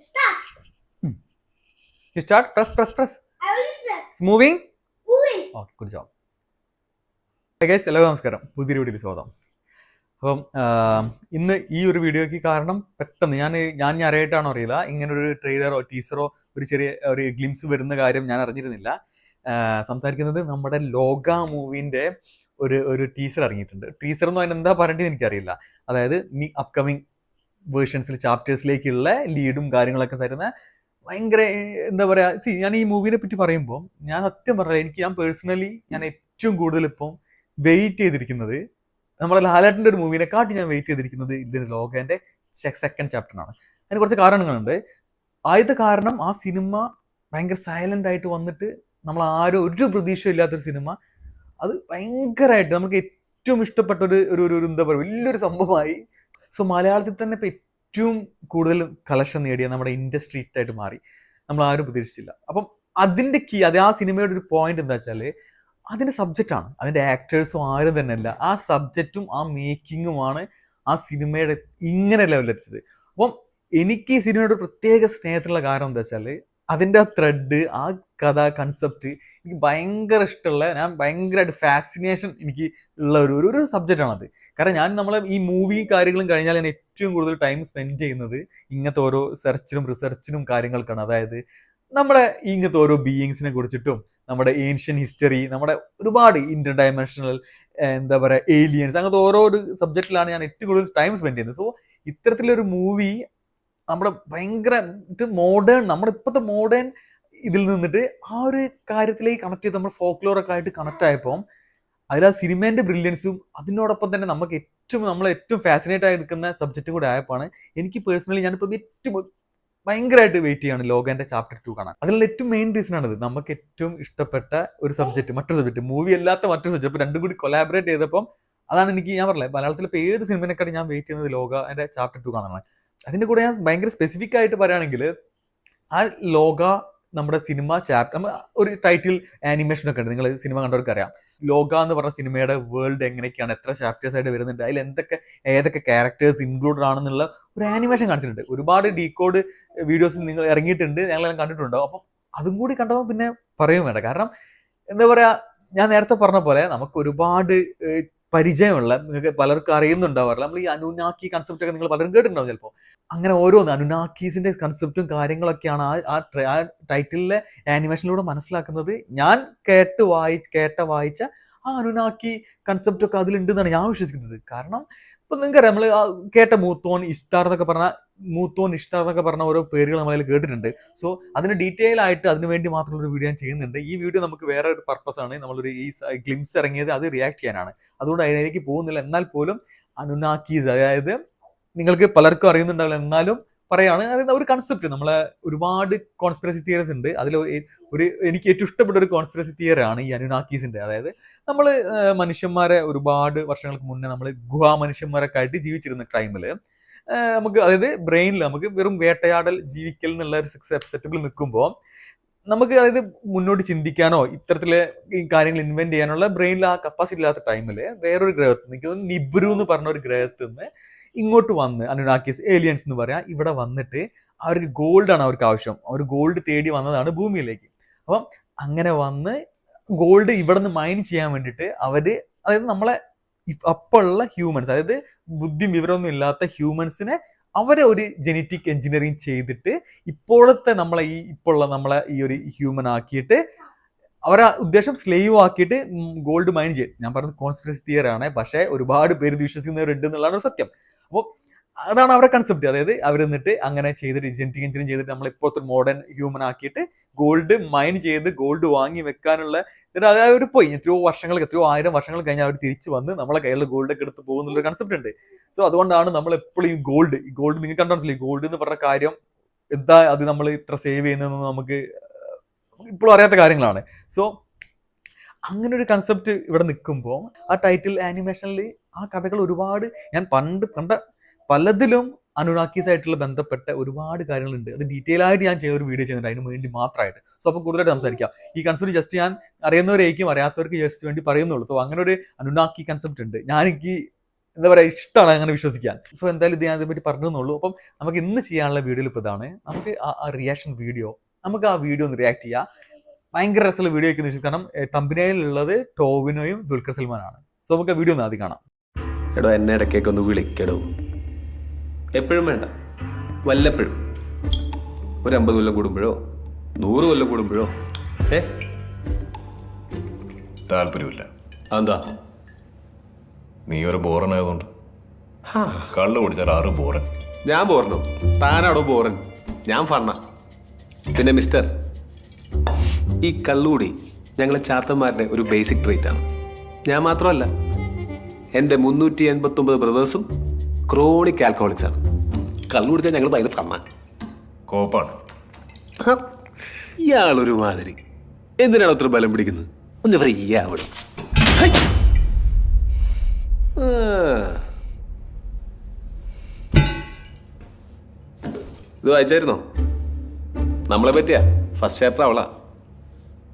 Start. You start. Press. I will press. It's moving. Moving. Okay, good job. Hey guys, എല്ലാവർക്കും നമസ്കാരം. പുതിയൊരു വീഡിയോയിൽ സ്വാഗതം. അപ്പം ഇന്ന് ഈ ഒരു വീഡിയോയ്ക്ക് കാരണം പെട്ടെന്ന് ഞാൻ അറിയായിട്ടാണോ അറിയില്ല, ഇങ്ങനൊരു ട്രെയിലറോ ടീസറോ ഒരു ഗ്ലിംസ് വരുന്ന കാര്യം ഞാൻ അറിഞ്ഞിരുന്നില്ല. സംസാരിക്കുന്നത് നമ്മുടെ ലോക മൂവിന്റെ ഒരു ടീസർ ഇറങ്ങിയിട്ടുണ്ട്. ടീസർ എന്ന് പറഞ്ഞാൽ എന്താ പറയേണ്ടത് എനിക്കറിയില്ല. അതായത് ഈ അപ്കമിങ് വേർഷൻസിൽ ചാപ്റ്റേഴ്സിലേക്കുള്ള ലീഡും കാര്യങ്ങളൊക്കെ തരുന്ന ഭയങ്കര എന്താ പറയാ. ഞാൻ ഈ മൂവിനെ പറ്റി പറയുമ്പോൾ ഞാൻ സത്യം പറഞ്ഞാൽ ഞാൻ പേഴ്സണലി ഏറ്റവും കൂടുതൽ ഇപ്പം വെയിറ്റ് ചെയ്തിരിക്കുന്നത് നമ്മുടെ ലാലേട്ടൻ്റെ ഒരു മൂവിനെക്കാട്ടി ഞാൻ വെയിറ്റ് ചെയ്തിരിക്കുന്നത് ഇതിന് ലോകന്റെ സെക്കൻഡ് ചാപ്റ്ററിനാണ്. അതിന് കുറച്ച് കാരണങ്ങളുണ്ട്. ആദ്യത്തെ കാരണം, ആ സിനിമ ഭയങ്കര സൈലന്റ് ആയിട്ട് വന്നിട്ട് നമ്മൾ ആരും ഒരു പ്രതീക്ഷയും ഇല്ലാത്തൊരു സിനിമ അത് ഭയങ്കരമായിട്ട് നമുക്ക് ഏറ്റവും ഇഷ്ടപ്പെട്ട ഒരു എന്താ പറയുക വലിയൊരു സംഭവമായി. സോ മലയാളത്തിൽ തന്നെ ഇപ്പം ഏറ്റവും കൂടുതൽ കളക്ഷൻ നേടിയ നമ്മുടെ ഇൻഡസ്ട്രി ഹിറ്റായിട്ട് മാറി. നമ്മൾ ആരും പ്രതീക്ഷിച്ചില്ല. അപ്പം അതിന്റെ ആ സിനിമയുടെ ഒരു പോയിന്റ് എന്താ വെച്ചാൽ അതിന്റെ സബ്ജക്റ്റാണ്, അതിന്റെ ആക്ടേഴ്സും ആരും തന്നെ അല്ല, ആ സബ്ജക്റ്റും ആ മേക്കിങ്ങുമാണ് ആ സിനിമയുടെ ഇങ്ങനെ ലെവലെത്തിച്ചത്. അപ്പം എനിക്ക് ഈ സിനിമയുടെ ഒരു പ്രത്യേക സ്നേഹത്തിലുള്ള കാരണം എന്താ വെച്ചാൽ അതിന്റെ ആ ത്രെഡ്, ആ കഥ, കൺസെപ്റ്റ് എനിക്ക് ഭയങ്കര ഇഷ്ടമുള്ള, ഞാൻ ഭയങ്കരമായിട്ട് ഫാസിനേഷൻ എനിക്ക് ഉള്ള ഒരു സബ്ജക്റ്റാണത്. കാരണം നമ്മളെ ഈ മൂവി കാര്യങ്ങളും കഴിഞ്ഞാൽ ഞാൻ ഏറ്റവും കൂടുതൽ ടൈം സ്പെൻഡ് ചെയ്യുന്നത് ഇങ്ങനത്തെ ഓരോ സെർച്ചിനും റിസർച്ചിനും കാര്യങ്ങൾക്കാണ്. അതായത് നമ്മുടെ ഇങ്ങനത്തെ ഓരോ ബീയിങ്സിനെ കുറിച്ചിട്ടും നമ്മുടെ ഏൻഷ്യൻ ഹിസ്റ്ററി, നമ്മുടെ ഒരുപാട് ഇന്റർ ഡയമെൻഷണൽ എന്താ പറയുക ഏലിയൻസ്, അങ്ങനത്തെ ഓരോ സബ്ജക്റ്റിലാണ് ഞാൻ ഏറ്റവും കൂടുതൽ ടൈം സ്പെൻഡ് ചെയ്യുന്നത്. സോ ഇത്തരത്തിലൊരു മൂവി നമ്മുടെ ഭയങ്കര മോഡേൺ, നമ്മുടെ ഇപ്പോഴത്തെ മോഡേൺ ഇതിൽ നിന്നിട്ട് ആ ഒരു കാര്യത്തിലേക്ക് കണക്ട് ചെയ്ത് നമ്മൾ ഫോക്ലോറൊക്കെ ആയിട്ട് കണക്ട് ആയപ്പോൾ അതിൽ ആ സിനിമേന്റെ ബ്രില്യൻസും അതിനോടൊപ്പം തന്നെ നമ്മളെ ഏറ്റവും ഫാസിനേറ്റ് ആയി നിൽക്കുന്ന സബ്ജക്റ്റും കൂടെ ആയപ്പോഴാണ് എനിക്ക് പേഴ്സണലി ഞാനിപ്പോൾ ഏറ്റവും ഭയങ്കരമായിട്ട് വെയിറ്റ് ചെയ്യാണ് ലോകന്റെ ചാപ്റ്റർ 2 കാണാൻ. അതിലുള്ള ഏറ്റവും മെയിൻ റീസൺ ആണിത്. നമുക്ക് ഏറ്റവും ഇഷ്ടപ്പെട്ട ഒരു സബ്ജക്റ്റ്, മറ്റൊരു സബ്ജക്റ്റ്, മൂവി അല്ലാത്ത മറ്റൊരു സബ്ജക്റ്റ്, രണ്ടും കൂടി കൊലാബറേറ്റ് ചെയ്തപ്പം അതാണ് ഞാൻ പറഞ്ഞത്, മലയാളത്തിൽ ഇപ്പോൾ ഏത് സിനിമനെക്കാട്ടും ഞാൻ വെയിറ്റ് ചെയ്യുന്നത് ലോകന്റെ ചാപ്റ്റർ 2 കാണാനാണ്. അതിന്റെ കൂടെ ഞാൻ ഭയങ്കര സ്പെസിഫിക് ആയിട്ട് പറയുകയാണെങ്കിൽ ആ ലോക നമ്മുടെ സിനിമ ചാപ്റ്റർ, ഒരു ടൈറ്റിൽ ആനിമേഷൻ ഒക്കെ ഉണ്ട്, നിങ്ങൾ സിനിമ കണ്ടവർക്ക് അറിയാം. ലോക എന്ന് പറഞ്ഞ സിനിമയുടെ വേൾഡ് എങ്ങനെയൊക്കെയാണ്, എത്ര ചാപ്റ്റേഴ്സ് ആയിട്ട് വരുന്നുണ്ട്, അതിൽ ഏതൊക്കെ ക്യാരക്ടേഴ്സ് ഇൻക്ലൂഡഡ് ആണെന്നുള്ള ഒരു ആനിമേഷൻ കാണിച്ചിട്ടുണ്ട്. ഒരുപാട് ഡീകോഡ് വീഡിയോസ് നിങ്ങൾ ഇറങ്ങിയിട്ടുണ്ട്, ഞങ്ങളെല്ലാം കണ്ടിട്ടുണ്ടോ. അപ്പം അതും കൂടി കണ്ടപ്പോൾ പിന്നെ പറയും വേണ്ട. കാരണം എന്താ പറയാ, ഞാൻ നേരത്തെ പറഞ്ഞ പോലെ നമുക്ക് ഒരുപാട് പരിചയമുള്ള, നിങ്ങൾക്ക് പലർക്കും അറിയുന്നുണ്ടാവാറില്ല, നമ്മൾ ഈ അനുനാക്കി കൺസെപ്റ്റ് ഒക്കെ നിങ്ങൾ പലരും കേട്ടിട്ടുണ്ടാവും ചിലപ്പോൾ. അങ്ങനെ ഓരോന്ന് അനുനാക്കീസിന്റെ കൺസെപ്റ്റും കാര്യങ്ങളൊക്കെയാണ് ആ ടൈറ്റിലിലെ ആനിമേഷനിലൂടെ മനസ്സിലാക്കുന്നത്. ഞാൻ വായിച്ച ആ അനുനാക്കി കൺസെപ്റ്റ് ഒക്കെ അതിലുണ്ടെന്നാണ് ഞാൻ വിശ്വസിക്കുന്നത്. കാരണം ഇപ്പൊ നിങ്ങൾക്കറിയാം, നമ്മൾ കേട്ട മൂത്തോൻ ഇഷ്ടാർ എന്നൊക്കെ പറഞ്ഞ ഓരോ പേരുകൾ നമ്മളതിൽ കേട്ടിട്ടുണ്ട്. സോ അതിന് ഡീറ്റെയിൽ ആയിട്ട് അതിന് വേണ്ടി മാത്രമുള്ള ഒരു വീഡിയോ ഞാൻ ചെയ്യുന്നുണ്ട്. ഈ വീഡിയോ നമുക്ക് വേറെ ഒരു പർപ്പസ് ആണ്, നമ്മളൊരു ഈ ഗ്ലിംസ് ഇറങ്ങിയത് അത് റിയാക്ട് ചെയ്യാനാണ്. അതുകൊണ്ട് അതിലേക്ക് പോകുന്നില്ല. എന്നാൽ പോലും അനുനാക്കീസ്, അതായത് നിങ്ങൾക്ക് പലർക്കും അറിയുന്നുണ്ടാവില്ല, എന്നാലും പറയാണ്. അതായത് ഒരു കൺസെപ്റ്റ്, നമ്മളെ ഒരുപാട് കോൺസ്പിറസി തിയറീസ് ഉണ്ട്. അതിൽ എനിക്ക് ഏറ്റവും ഇഷ്ടപ്പെട്ട ഒരു കോൺസ്പിറസി തിയറി ആണ് ഈ അനുനാക്കീസിന്റെ. അതായത് നമ്മൾ മനുഷ്യന്മാരെ ഒരുപാട് വർഷങ്ങൾക്ക് മുന്നേ നമ്മൾ ഗുഹാ മനുഷ്യന്മാരൊക്കെ ആയിട്ട് ജീവിച്ചിരുന്ന ടൈമില് നമുക്ക്, അതായത് ബ്രെയിനിൽ നമുക്ക് വെറും വേട്ടയാടൽ ജീവിക്കൽ എന്നുള്ള ഒരു സെറ്റപ്പിൽ നിൽക്കുമ്പോൾ നമുക്ക്, അതായത് മുന്നോട്ട് ചിന്തിക്കാനോ ഇത്തരത്തിലെ ഈ കാര്യങ്ങൾ ഇൻവെന്റ് ചെയ്യാനുള്ള ബ്രെയിനിൽ ആ കപ്പാസിറ്റി ഇല്ലാത്ത ടൈമിൽ വേറൊരു ഗ്രഹത്തിൽ നിന്ന്, നിബ്രു എന്ന് പറഞ്ഞ ഒരു ഗ്രഹത്തിൽ നിന്ന് ഇങ്ങോട്ട് വന്ന് അനുനാക്കീസ്, ഏലിയൻസ് എന്ന് പറയാം, ഇവിടെ വന്നിട്ട് അവർക്ക് ഗോൾഡാണ് അവർക്ക് ആവശ്യം. അവർ ഗോൾഡ് തേടി വന്നതാണ് ഭൂമിയിലേക്ക്. അപ്പം അങ്ങനെ വന്ന് ഗോൾഡ് ഇവിടെ നിന്ന് മൈൻ ചെയ്യാൻ വേണ്ടിയിട്ട് അതായത് നമ്മളെ അപ്പോഴുള്ള ഹ്യൂമൻസ്, അതായത് ബുദ്ധിയും വിവരമൊന്നും ഇല്ലാത്ത ഹ്യൂമൻസിനെ അവരെ ഒരു ജെനറ്റിക് എഞ്ചിനീയറിങ് ചെയ്തിട്ട് ഇപ്പോഴത്തെ നമ്മളെ ഈ ഒരു ഹ്യൂമൻ ആക്കിയിട്ട് അവരെ ഉദ്ദേശം സ്ലേവ് ആക്കിയിട്ട് ഗോൾഡ് മൈൻ ചെയ്യും. ഞാൻ പറഞ്ഞത് കോൺസ്പിറസി തിയറി ആണ്, പക്ഷേ ഒരുപാട് പേര് വിശ്വസിക്കുന്നവരുണ്ട് എന്നുള്ളതാണ് സത്യം. അപ്പോൾ അതാണ് അവരുടെ കൺസെപ്റ്റ്. അതായത് അവർ എന്നിട്ട് അങ്ങനെ ചെയ്തിട്ട് ജെനറ്റിക് എഞ്ചിനീയറിങ് ചെയ്തിട്ട് നമ്മൾ ഇപ്പോഴത്തെ മോഡേൺ ഹ്യൂമൻ ആക്കിയിട്ട് ഗോൾഡ് മൈൻ ചെയ്ത് ഗോൾഡ് വാങ്ങി വെക്കാനുള്ള, അതായത് അവർ പോയി എത്രയോ ആയിരം വർഷങ്ങൾ കഴിഞ്ഞ് അവർ തിരിച്ചു വന്ന് നമ്മളെ കയ്യിലുള്ള ഗോൾഡ് ഒക്കെ എടുത്ത് പോകുന്നുള്ള കൺസെപ്റ്റ് ഉണ്ട്. സോ അതുകൊണ്ടാണ് നമ്മൾ എപ്പോഴും ഈ ഗോൾഡ് നിങ്ങൾക്ക് കണ്ടാൽ മനസ്സിലായി, ഗോൾഡ് എന്ന് പറഞ്ഞ കാര്യം എന്താ, അത് നമ്മൾ ഇത്ര സേവ് ചെയ്യുന്നതെന്ന് നമുക്ക് ഇപ്പോഴും അറിയാത്ത കാര്യങ്ങളാണ്. സോ അങ്ങനെ ഒരു കൺസെപ്റ്റ് ഇവിടെ നിൽക്കുമ്പോൾ ആ ടൈറ്റിൽ ആനിമേഷനിൽ ആ കഥകൾ ഒരുപാട്, ഞാൻ പണ്ട് കണ്ട പലതിലും അനുനാക്കീസ് ആയിട്ടുള്ള ബന്ധപ്പെട്ട ഒരുപാട് കാര്യങ്ങളുണ്ട്. അത് ഡീറ്റെയിൽ ആയിട്ട് ഞാൻ ചെയ്തൊരു വീഡിയോ ചെയ്യുന്നുണ്ട് അതിന് വേണ്ടി മാത്രമായിട്ട്. സോ അപ്പോൾ കൂടുതലായിട്ട് സംസാരിക്കാം. ഈ കൺസെപ്റ്റ് ജസ്റ്റ് ഞാൻ അറിയുന്നവരേക്കും അറിയാത്തവർക്ക് ജസ്റ്റ് വേണ്ടി പറയുന്നുള്ളൂ. സോ അങ്ങനെ ഒരു അനുനാക്കി കൺസെപ്റ്റ് ഉണ്ട്. എനിക്ക് എന്താ പറയുക, ഇഷ്ടമാണ് അങ്ങനെ വിശ്വസിക്കാൻ. സോ എന്തായാലും ഇത് ഞാൻ ഇതിനെ പറ്റി പറഞ്ഞു എന്നുള്ളൂ. അപ്പം നമുക്ക് ഇന്ന് ചെയ്യാനുള്ള വീഡിയോയിൽ ഇപ്പോൾ ഇതാണ്. നമുക്ക് ആ റിയാക്ഷൻ വീഡിയോ, നമുക്ക് ആ വീഡിയോ ഒന്ന് റിയാക്ട് ചെയ്യാം. ഭയങ്കര രസമുള്ള വീഡിയോ ഒക്കെ വെച്ചാൽ, കാരണം തമ്പനയിലുള്ളത് ടോവിനോയും ദുൽഖർ സൽമാനാണ്. സോ നമുക്ക് ആ വീഡിയോ ഒന്ന് ആദ്യം കാണാം. എടോ എന്നെ ഇടയ്ക്കൊക്കെ ഒന്ന് വിളിക്കടോ. എപ്പോഴും വേണ്ട, വല്ലപ്പോഴും. ഒരു 50 കൊല്ലം കൂടുമ്പോഴോ 100 കൊല്ലം കൂടുമ്പോഴോ താല്പര്യമില്ല. അതെന്താ? നീ ഒരു ബോറനായതുകൊണ്ട്. കള്ളു കുടിച്ചാൽ 6 ബോറൻ. ഞാൻ ബോറനോ? താനാടോ ബോറൻ? ഞാൻ ഫണ്ണ. പിന്നെ മിസ്റ്റർ, ഈ കള്ളുകൂടി ഞങ്ങളെ ചാത്തന്മാരുടെ ഒരു ബേസിക് ട്രീറ്റ് ആണ്. ഞാൻ മാത്രമല്ല, എൻ്റെ 389 ബ്രദേഴ്സും ക്രോണിക് ആൽക്കഹോളിക്സ് ആണ്. കള്ളു കുടിച്ചാൽ ഞങ്ങൾ ഭയങ്കര ഫണ്ണ. കോപ്പാണ്. ഇയാളൊരു മാതിരി. എന്തിനാണ് അത്ര ബലം പിടിക്കുന്നത്? ഒന്ന് ഫ്രീ ആവണം. ഇത് വായിച്ചായിരുന്നോ? നമ്മളെ പറ്റിയാ ഫസ്റ്റ് ചാപ്റ്റർ അവളാ.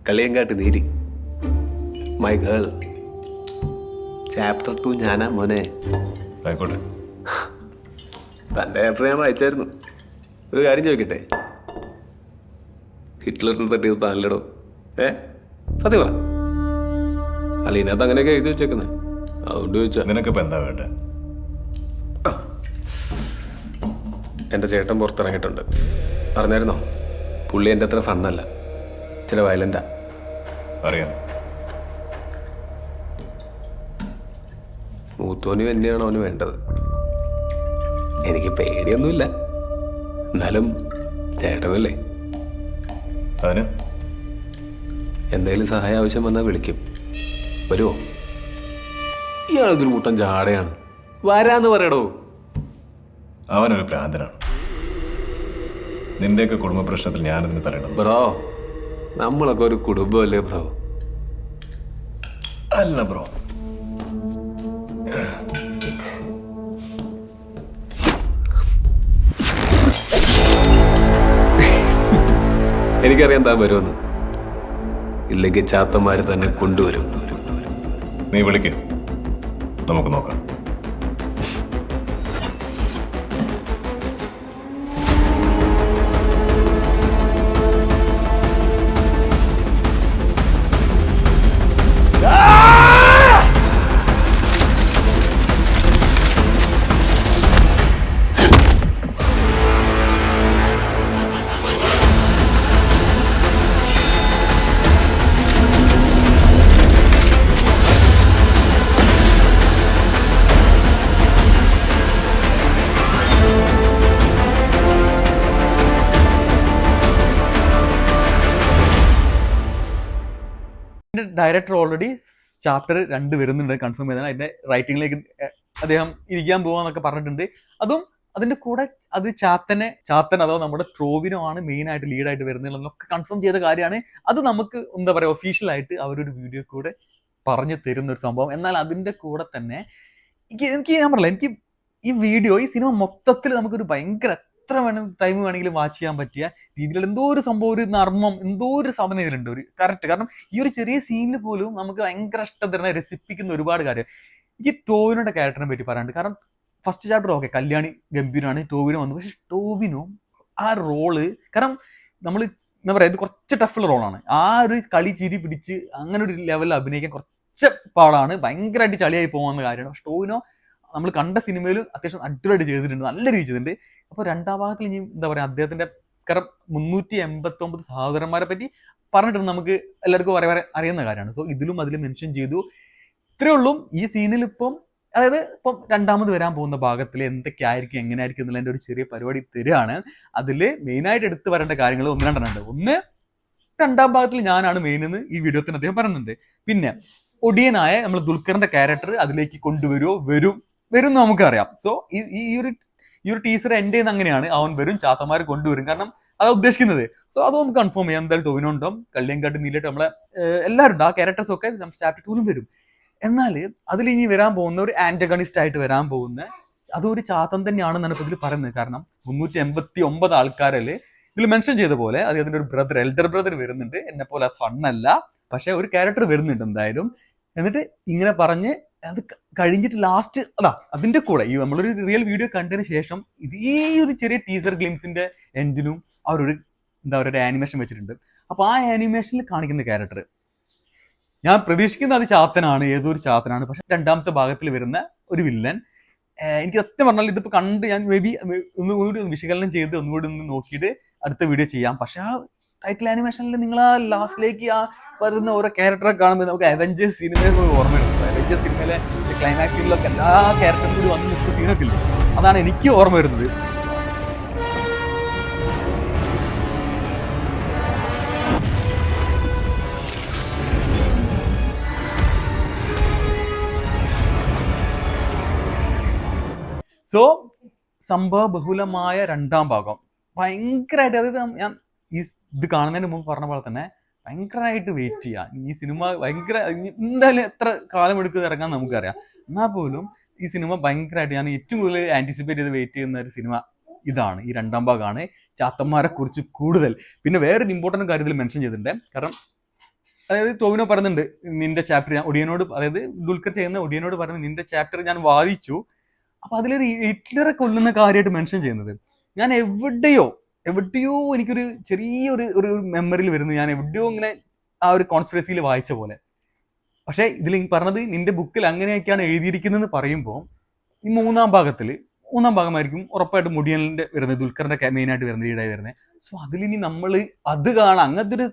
Kaliyankattu Neeli, my girl. Chapter 2 ഞാനാ മോനെ. ആയിക്കോട്ടെ. തൻ്റെ ചാപ്റ്റർ ഞാൻ വായിച്ചായിരുന്നു. ഒരു കാര്യം ചോദിക്കട്ടെ, ഹിറ്റ്ലറിനെ തട്ടിയത് താനല്ലടോ? സത്യം പറ. അല്ല, ഇതിനകത്ത് അങ്ങനെയൊക്കെ എഴുതി വെച്ചേക്കുന്നത്, അതുകൊണ്ട് ചോദിച്ചാ. നിനക്കിപ്പോൾ എന്താ വേണ്ടേ? എൻ്റെ ചേട്ടൻ പുറത്തിറങ്ങിയിട്ടുണ്ട്, അറിഞ്ഞായിരുന്നോ? പുള്ളി എൻ്റെ അത്ര ഫണ്ണല്ല, ചില വയലൻ്റാ. അറിയാം. മൂത്തോനും എന്നെയാണ് അവന് വേണ്ടത്. എനിക്ക് പേടിയൊന്നുമില്ല, എന്നാലും ചേട്ടനല്ലേ. അതിന് എന്തെങ്കിലും സഹായം ആവശ്യം വന്നാൽ വിളിക്കും. വരുമോ? ഇയാളിതൊരു കൂട്ടം ജാടയാണ്. വരാന്ന് പറയടോ. അവനൊരു ഭ്രാന്തനാണ്. നിന്റെയൊക്കെ കുടുംബ പ്രശ്നത്തിൽ ഞാനതിന് തരണം. ബ്രോ, നമ്മളൊക്കെ ഒരു കുടുംബമല്ലേ ബ്രോ? അല്ല ബ്രോ, എനിക്കറിയാം താൻ വരുമെന്ന്. ഇല്ലെങ്കിൽ ചാത്തന്മാര് തന്നെ കൊണ്ടുവരും. നീ വിളിക്ക്, നമുക്ക് നോക്കാം. ഡയറക്ടർ ഓൾറെഡി ചാപ്റ്റർ 2 വരുന്നുണ്ട്, കൺഫേം ചെയ്താണ്. അതിന്റെ റൈറ്റിംഗിലേക്ക് അദ്ദേഹം ഇരിക്കാൻ പോവാന്നൊക്കെ പറഞ്ഞിട്ടുണ്ട്. അതും അതിന്റെ കൂടെ അത് ചാത്തൻ അഥവാ നമ്മുടെ ടോവിനോ ആണ് മെയിൻ ആയിട്ട് ലീഡായിട്ട് വരുന്നതൊക്കെ കൺഫേം ചെയ്ത കാര്യമാണ്. അത് നമുക്ക് എന്താ പറയുക, ഒഫീഷ്യലായിട്ട് അവരൊരു വീഡിയോ കൂടെ പറഞ്ഞു തരുന്ന ഒരു സംഭവം. എന്നാൽ അതിന്റെ കൂടെ തന്നെ എനിക്ക് ഞാൻ പറഞ്ഞില്ല, എനിക്ക് ഈ വീഡിയോ, ഈ സിനിമ മൊത്തത്തിൽ നമുക്കൊരു ഭയങ്കര, എത്ര ടൈം വേണമെങ്കിലും വാച്ച് ചെയ്യാൻ പറ്റിയ രീതിയിലുള്ള എന്തോ ഒരു സംഭവം, ഒരു നർമ്മം, എന്തോ ഒരു സാധനം ഇതിലുണ്ട്, ഒരു കറക്റ്റ്. കാരണം ഈ ഒരു ചെറിയ സീനിൽ പോലും നമുക്ക് ഭയങ്കര ഇഷ്ടം തരുന്ന, രസിപ്പിക്കുന്ന ഒരുപാട് കാര്യം. എനിക്ക് ടോവിനോയുടെ ക്യാരക്ടറിനെ പറ്റി പറയാനുണ്ട്. കാരണം ഫസ്റ്റ് ചാപ്റ്റർ ഓക്കെ, കല്യാണി ഗംഭീരമാണ്, ടോവിനോ വന്നു. പക്ഷെ ടോവിനോ ആ റോള്, കാരണം നമ്മൾ എന്താ പറയുക, ഇത് കുറച്ച് ടഫുള്ള റോളാണ്. ആ ഒരു കളി ചിരി പിടിച്ച് അങ്ങനെ ഒരു ലെവലിൽ അഭിനയിക്കാൻ കുറച്ച് പാടാണ്, ഭയങ്കരമായിട്ട് ചളിയായി പോകുന്ന കാര്യമാണ്. പക്ഷെ ടോവിനോ നമ്മൾ കണ്ട സിനിമയിൽ അത്യാവശ്യം അടിപൊളിയായിട്ട് ചെയ്തിട്ടുണ്ട്, നല്ല രീതി ചെയ്തിട്ടുണ്ട്. അപ്പോൾ 2ാം ഭാഗത്തിൽ ഇനി എന്താ പറയുക, അദ്ദേഹത്തിന്റെ കാരണം 389 സഹോദരന്മാരെ പറ്റി പറഞ്ഞിട്ടുണ്ട്, നമുക്ക് എല്ലാവർക്കും അറിയുന്ന കാര്യമാണ്. സോ ഇതിലും അതിൽ മെൻഷൻ ചെയ്തു. ഇത്രയേ ഉള്ളൂ ഈ സീനിൽ. ഇപ്പം അതായത് ഇപ്പം 2ാമത് വരാൻ പോകുന്ന ഭാഗത്തിൽ എന്തൊക്കെയായിരിക്കും, എങ്ങനെയായിരിക്കും എന്നുള്ളതിന്റെ ഒരു ചെറിയ പരിപാടി തരികയാണ്. അതിൽ മെയിനായിട്ട് എടുത്തു വരേണ്ട കാര്യങ്ങൾ 1-2 ഉണ്ട്. ഒന്ന്, 2ാം ഭാഗത്തിൽ ഞാനാണ് മെയിൻ എന്ന് ഈ വീഡിയോ തന്നെ അദ്ദേഹം പറയുന്നുണ്ട്. പിന്നെ ഒടിയനായ നമ്മൾ ദുൽഖറിന്റെ ക്യാരക്ടർ അതിലേക്ക് കൊണ്ടുവരുമോ? വരും എന്ന് നമുക്കറിയാം. സോ ഈ ഒരു ടീസർ എൻഡ് ചെയ്യുന്ന അങ്ങനെയാണ്, അവൻ വരും, ചാത്തന്മാരെ കൊണ്ടുവരും. കാരണം അതാ ഉദ്ദേശിക്കുന്നത്. സോ അത് നമുക്ക് കൺഫേം ചെയ്യാം. എന്തായാലും ടോവിനോ ഉണ്ടാവും, കള്ളിയങ്കാട്ട് നീലായിട്ട് നമ്മളെ എല്ലാവരും ഉണ്ട്. ആ ക്യാരക്ടേഴ്സ് ഒക്കെ ചാപ്റ്റർ 2 വരും. എന്നാൽ അതിൽ ഇനി വരാൻ പോകുന്ന ഒരു ആന്റഗണിസ്റ്റ് ആയിട്ട് വരാൻ പോകുന്ന അതൊരു ചാത്തൻ തന്നെയാണെന്നാണ് ഇപ്പോൾ ഇതിൽ പറയുന്നത്. കാരണം 389 ആൾക്കാരിൽ ഇതിൽ മെൻഷൻ ചെയ്ത പോലെ അതിന്റെ ഒരു ബ്രദർ, എൽഡർ ബ്രദർ വരുന്നുണ്ട്. എന്നെ പോലെ ഫണ്ണല്ല, പക്ഷെ ഒരു ക്യാരക്ടർ വരുന്നുണ്ട് എന്തായാലും. എന്നിട്ട് ഇങ്ങനെ പറഞ്ഞ് അത് കഴിഞ്ഞിട്ട് ലാസ്റ്റ് അതിന്റെ കൂടെ ഈ നമ്മളൊരു റിയൽ വീഡിയോ കണ്ടതിന് ശേഷം ഇതേ ഒരു ചെറിയ ടീസർ ഗ്ലിംസിന്റെ എൻഡിനും അവരൊരു എന്താ പറയുക ഒരു ആനിമേഷൻ വെച്ചിട്ടുണ്ട്. അപ്പൊ ആ ആനിമേഷനിൽ കാണിക്കുന്ന ക്യാരക്ടർ ഞാൻ പ്രതീക്ഷിക്കുന്ന അത് ചാത്തനാണ്, ഏതോ ഒരു ചാത്തനാണ്. പക്ഷെ രണ്ടാമത്തെ ഭാഗത്തിൽ വരുന്ന ഒരു വില്ലൻ എനിക്ക് സത്യം പറഞ്ഞാൽ ഇതിപ്പോ കണ്ട് ഞാൻ മേ ബി ഒന്നുകൂടി വിശകലനം ചെയ്ത് ഒന്നുകൂടി ഒന്ന് നോക്കിയിട്ട് അടുത്ത വീഡിയോ ചെയ്യാം. പക്ഷെ ആ ടൈറ്റിൽ ആനിമേഷനിൽ നിങ്ങൾ ആ ലാസ്റ്റിലേക്ക് ആ വരുന്ന ഓരോ ക്യാരക്ടറെ കാണുമ്പോൾ നമുക്ക് അവഞ്ചേഴ്സ് സിനിമയെ ഓർമ്മ വരുന്നത്. അവഞ്ചേഴ്സ് സിനിമയിലെ ക്ലൈമാക്സ് സീനിലൊക്കെ എല്ലാ ക്യാരക്ടറും കൂടി വന്ന് നിൽക്കുന്ന സീനൊക്കെ ഇല്ലേ, അതാണ് എനിക്ക് ഓർമ്മ വരുന്നത്. സോ സംഭവ ബഹുലമായ രണ്ടാം ഭാഗം ഭയങ്കരമായിട്ട്, അതായത് ഞാൻ ഈ ഇത് കാണുന്നതിന് മുമ്പ് പറഞ്ഞ പോലെ തന്നെ ഭയങ്കരമായിട്ട് വെയിറ്റ് ചെയ്യാം. ഈ സിനിമ ഭയങ്കര എന്തായാലും എത്ര കാലം എടുക്കുന്നത് ഇറങ്ങാൻ നമുക്കറിയാം. എന്നാൽ പോലും ഈ സിനിമ ഭയങ്കരമായിട്ട് ഞാൻ ഏറ്റവും കൂടുതൽ ആന്റിസിപ്പേറ്റ് ചെയ്ത് വെയിറ്റ് ചെയ്യുന്ന ഒരു സിനിമ ഇതാണ്, ഈ രണ്ടാം ഭാഗമാണ്. ചാത്തന്മാരെ കുറിച്ച് കൂടുതൽ പിന്നെ വേറൊരു ഇമ്പോർട്ടൻറ്റ് കാര്യത്തിൽ മെൻഷൻ ചെയ്തിട്ടുണ്ട്. കാരണം അതായത് ടോവിനോ പറയുന്നുണ്ട് നിന്റെ ചാപ്റ്റർ ഞാൻ ഒടിയനോട്, അതായത് ദുൽഖർ ചെയ്യുന്ന ഒടിയനോട് പറയുന്നത് നിന്റെ ചാപ്റ്റർ ഞാൻ വായിച്ചു. അപ്പൊ അതിലൊരു ഹിറ്റ്ലറെ കൊല്ലുന്ന കാര്യമായിട്ട് മെൻഷൻ ചെയ്യുന്നത് ഞാൻ എവിടെയോ എനിക്കൊരു ചെറിയൊരു ഒരു മെമ്മറിയിൽ വരുന്നത്, ഞാൻ എവിടെയോ ഇങ്ങനെ ആ ഒരു കോൺസ്പിറസിയിൽ വായിച്ച പോലെ. പക്ഷെ ഇതിൽ പറഞ്ഞത് നിന്റെ ബുക്കിൽ അങ്ങനെയൊക്കെയാണ് എഴുതിയിരിക്കുന്നതെന്ന് പറയുമ്പോൾ ഈ മൂന്നാം ഭാഗമായിരിക്കും ഉറപ്പായിട്ടും മുടിയലിന്റെ വരുന്നത്, ദുൽഖറിന്റെ മെയിനായിട്ട് വരുന്നത്, ഈടായി വരുന്നത്. സോ അതിലിനി നമ്മൾ അത് കാണാം, അങ്ങനത്തെ ഒരു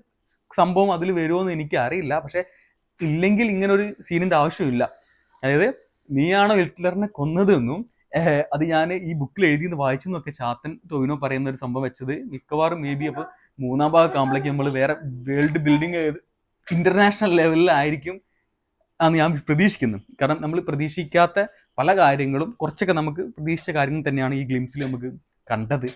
സംഭവം അതിൽ വരുമോ എന്ന് എനിക്ക് അറിയില്ല. പക്ഷെ ഇല്ലെങ്കിൽ ഇങ്ങനെ ഒരു സീനിന്റെ ആവശ്യമില്ല. അതായത് നീയാണോ ഹിറ്റ്ലറിനെ കൊന്നതെന്നും അത് ഞാൻ ഈ ബുക്കിൽ എഴുതിയെന്ന് വായിച്ചെന്നൊക്കെ ചാത്തൻ ടോവിനോ പറയുന്ന ഒരു സംഭവം വെച്ചത് മിക്കവാറും മേ ബി അപ്പോൾ മൂന്നാം ഭാഗം ആകുമ്പോഴേക്ക് നമ്മൾ വേറെ വേൾഡ് ബിൽഡിങ് ഇന്റർനാഷണൽ ലെവലിലായിരിക്കും ആണ് ഞാൻ പ്രതീക്ഷിക്കുന്നത്. കാരണം നമ്മൾ പ്രതീക്ഷിക്കാത്ത പല കാര്യങ്ങളും കുറച്ചൊക്കെ നമുക്ക് പ്രതീക്ഷിച്ച കാര്യങ്ങൾ തന്നെയാണ് ഈ ഗ്ലിംസിൽ നമുക്ക് കണ്ടത്.